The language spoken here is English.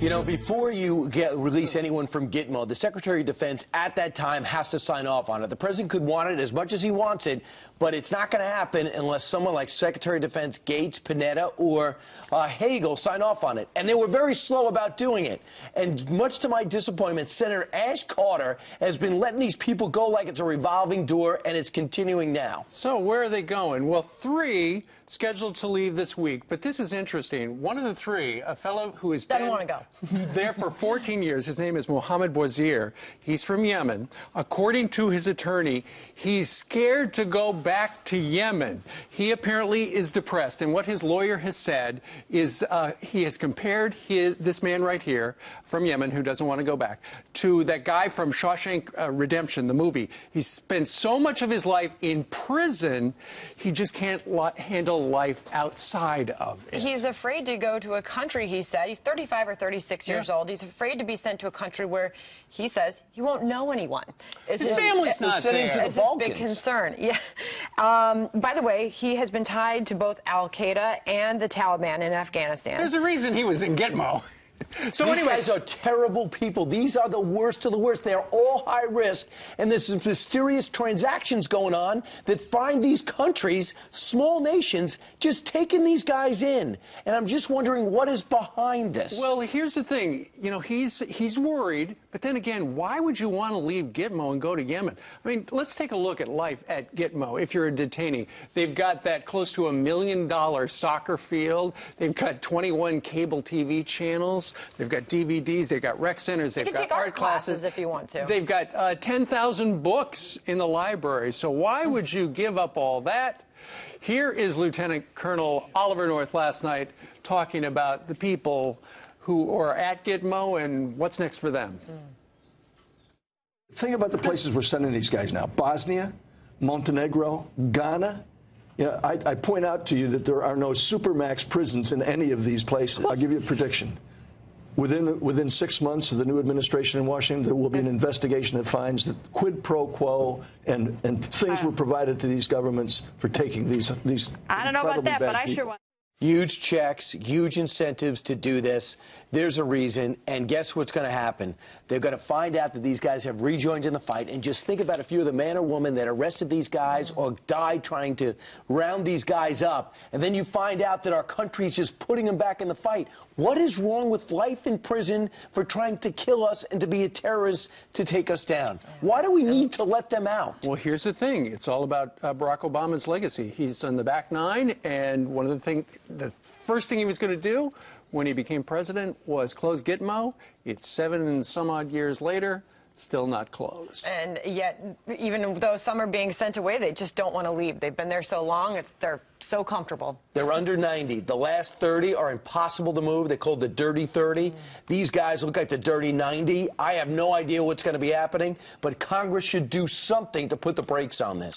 You know, before you release anyone from Gitmo, the Secretary of Defense at that time has to sign off on it. The President could want it as much as he wants it, but it's not going to happen unless someone like Secretary of Defense Gates, Panetta, or Hagel sign off on it. And they were very slow about doing it. And much to my disappointment, Senator Ash Carter has been letting these people go like it's a revolving door, and it's continuing now. So where are they going? Well, 3 scheduled to leave this week, but this is interesting. One of the 3, a fellow who has doesn't want to go. there for 14 years. His name is Mohammed Bwazir. He's from Yemen. According to his attorney, he's scared to go back to Yemen. He apparently is depressed, and what his lawyer has said is he has compared this man right here from Yemen, who doesn't want to go back, to that guy from Shawshank Redemption, the movie. He spent so much of his life in prison, he just can't handle life outside of it. He's afraid to go to a country, he said. He's 35 or 36 years old. He's afraid to be sent to a country where he says he won't know anyone. His family's not there. It's a big concern. Yeah. By the way, he has been tied to both Al-Qaeda and the Taliban in Afghanistan. There's a reason he was in Gitmo. So These guys are terrible people. These are the worst of the worst. They're all high risk, and there's some mysterious transactions going on that find these countries, small nations, just taking these guys in. And I'm just wondering what is behind this. Well, here's the thing. You know, he's worried, but then again, why would you want to leave Gitmo and go to Yemen? I mean, let's take a look at life at Gitmo. If you're a detainee, they've got that close to $1 million soccer field. They've got 21 cable TV channels. They've got DVDs, they've got rec centers, they've got art classes if you want to. They've got 10,000 books in the library. So why would you give up all that? Here is Lieutenant Colonel Oliver North last night talking about the people who are at Gitmo and what's next for them. Think about the places we're sending these guys now. Bosnia, Montenegro, Ghana. You know, I point out to you that there are no supermax prisons in any of these places. I'll give you a prediction. Within 6 months of the new administration in Washington, there will be an investigation that finds that quid pro quo and things were provided to these governments for taking these I don't know about that, but I sure want. Huge checks, huge incentives to do this. There's a reason, and guess what's going to happen? They're going to find out that these guys have rejoined in the fight, and just think about if you're the man or woman that arrested these guys or died trying to round these guys up, and then you find out that our country's just putting them back in the fight. What is wrong with life in prison for trying to kill us and to be a terrorist to take us down? Why do we need to let them out? Well, here's the thing. It's all about Barack Obama's legacy. He's on the back 9, and one of the first thing he was going to do when he became president was close Gitmo. It's 7 and some odd years later, still not closed. And yet, even though some are being sent away, they just don't want to leave. They've been there so long, they're so comfortable. They're under 90. The last 30 are impossible to move. They're called the dirty 30. These guys look like the dirty 90. I have no idea what's going to be happening, but Congress should do something to put the brakes on this.